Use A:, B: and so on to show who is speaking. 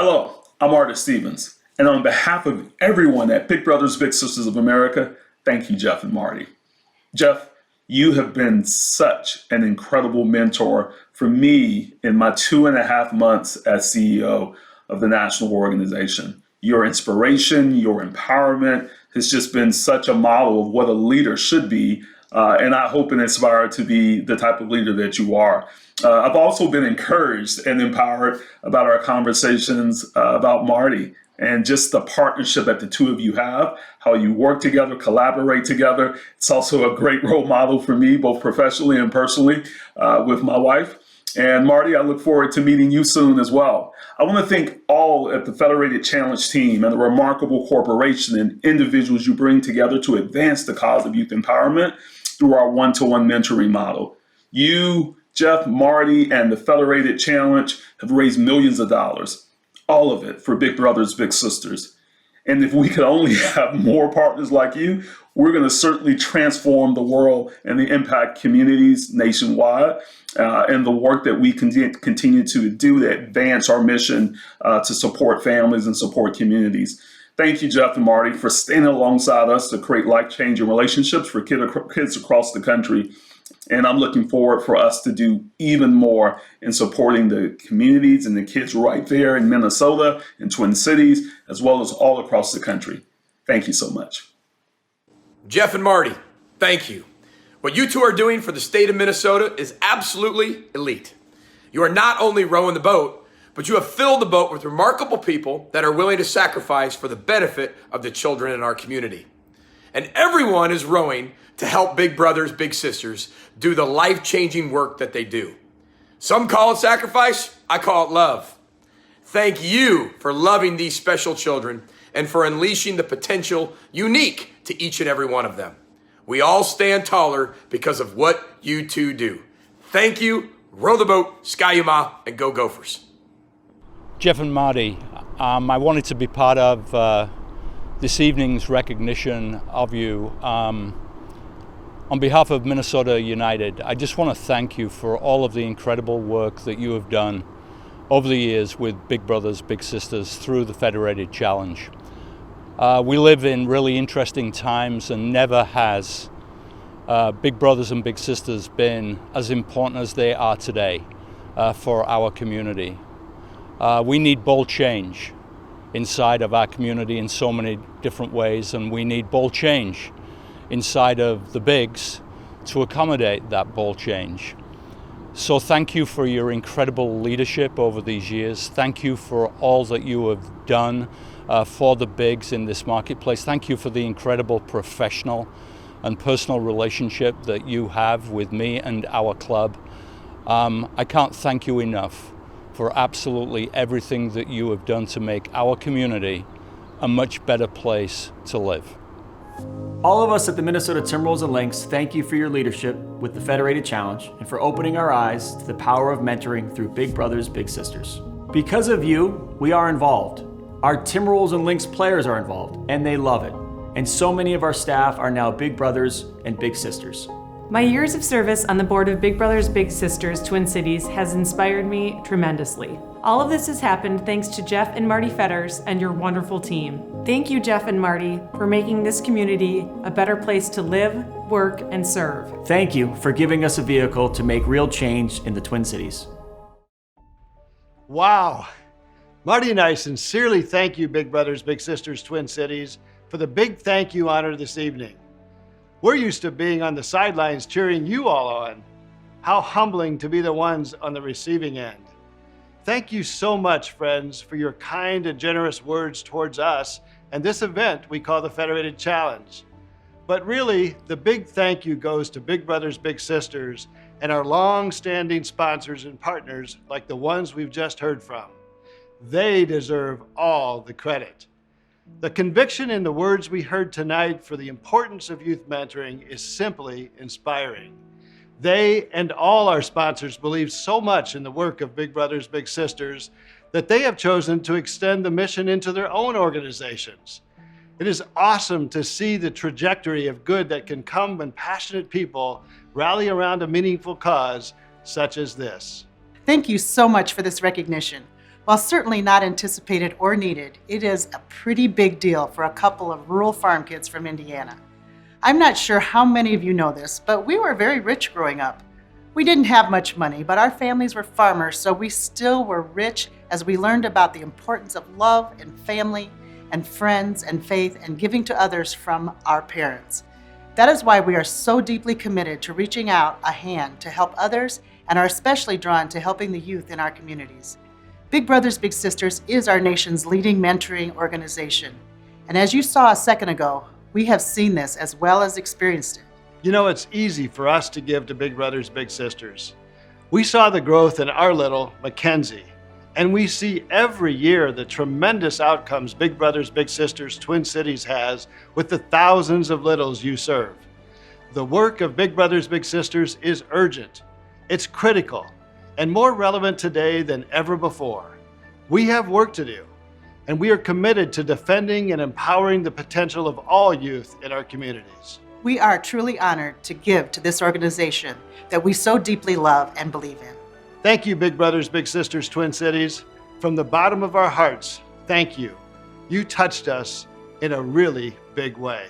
A: Hello, I'm Artis Stevens, and on behalf of everyone at Big Brothers Big Sisters of America, thank you, Jeff and Marty. Jeff, you have been such an incredible mentor for me in my 2.5 months as CEO of the national organization. Your inspiration, your empowerment has just been such a model of what a leader should be, and I hope and aspire to be the type of leader that you are. I've also been encouraged and empowered about our conversations about Marty and just the partnership that the two of you have, how you work together, collaborate together. It's also a great role model for me, both professionally and personally, with my wife. And Marty, I look forward to meeting you soon as well. I want to thank all at the Federated Challenge team and the remarkable corporation and individuals you bring together to advance the cause of youth empowerment through our one-to-one mentoring model. You, Jeff, Marty, and the Federated Challenge have raised millions of dollars, all of it for Big Brothers Big Sisters. And if we could only have more partners like you, we're going to certainly transform the world and the impact communities nationwide, and the work that we continue to do to advance our mission to support families and support communities. Thank you, Jeff and Marty, for standing alongside us to create life-changing relationships for kids across the country. And I'm looking forward for us to do even more in supporting the communities and the kids right there in Minnesota and Twin Cities, as well as all across the country. Thank you so much.
B: Jeff and Marty, thank you. What you two are doing for the state of Minnesota is absolutely elite. You are not only rowing the boat, but you have filled the boat with remarkable people that are willing to sacrifice for the benefit of the children in our community. And everyone is rowing to help Big Brothers, Big Sisters do the life-changing work that they do. Some call it sacrifice, I call it love. Thank you for loving these special children and for unleashing the potential unique to each and every one of them. We all stand taller because of what you two do. Thank you, row the boat, Ski-U-Mah, and go Gophers.
C: Jeff and Marty, I wanted to be part of this evening's recognition of you. On behalf of Minnesota United, I just want to thank you for all of the incredible work that you have done over the years with Big Brothers, Big Sisters through the Federated Challenge. We live in really interesting times, and never has Big Brothers and Big Sisters been as important as they are today for our community. We need bold change inside of our community in so many different ways, and we need bold change inside of the bigs to accommodate that bold change. So thank you for your incredible leadership over these years. Thank you for all that you have done for the bigs in this marketplace. Thank you for the incredible professional and personal relationship that you have with me and our club. I can't thank you enough for absolutely everything that you have done to make our community a much better place to live.
D: All of us at the Minnesota Timberwolves and Lynx thank you for your leadership with the Federated Challenge and for opening our eyes to the power of mentoring through Big Brothers, Big Sisters. Because of you, we are involved. Our Timberwolves and Lynx players are involved, and they love it. And so many of our staff are now Big Brothers and Big Sisters.
E: My years of service on the board of Big Brothers Big Sisters Twin Cities has inspired me tremendously. All of this has happened thanks to Jeff and Marty Fetters and your wonderful team. Thank you, Jeff and Marty, for making this community a better place to live, work, and serve.
D: Thank you for giving us a vehicle to make real change in the Twin Cities.
F: Wow. Marty and I sincerely thank you, Big Brothers Big Sisters Twin Cities, for the big thank you honor this evening. We're used to being on the sidelines cheering you all on. How humbling to be the ones on the receiving end. Thank you so much, friends, for your kind and generous words towards us and this event we call the Federated Challenge. But really, the big thank you goes to Big Brothers Big Sisters and our long-standing sponsors and partners like the ones we've just heard from. They deserve all the credit. The conviction in the words we heard tonight for the importance of youth mentoring is simply inspiring. They and all our sponsors believe so much in the work of Big Brothers Big Sisters that they have chosen to extend the mission into their own organizations. It is awesome to see the trajectory of good that can come when passionate people rally around a meaningful cause such as this.
G: Thank you so much for this recognition. While certainly not anticipated or needed, it is a pretty big deal for a couple of rural farm kids from Indiana. I'm not sure how many of you know this, but we were very rich growing up. We didn't have much money, but our families were farmers, so we still were rich as we learned about the importance of love and family and friends and faith and giving to others from our parents. That is why we are so deeply committed to reaching out a hand to help others and are especially drawn to helping the youth in our communities. Big Brothers Big Sisters is our nation's leading mentoring organization. And as you saw a second ago, we have seen this as well as experienced it.
F: You know, it's easy for us to give to Big Brothers Big Sisters. We saw the growth in our little Mackenzie, and we see every year the tremendous outcomes Big Brothers Big Sisters Twin Cities has with the thousands of littles you serve. The work of Big Brothers Big Sisters is urgent. It's critical and more relevant today than ever before. We have work to do, and we are committed to defending and empowering the potential of all youth in our communities.
G: We are truly honored to give to this organization that we so deeply love and believe in.
F: Thank you, Big Brothers Big Sisters Twin Cities. From the bottom of our hearts, thank you. You touched us in a really big way.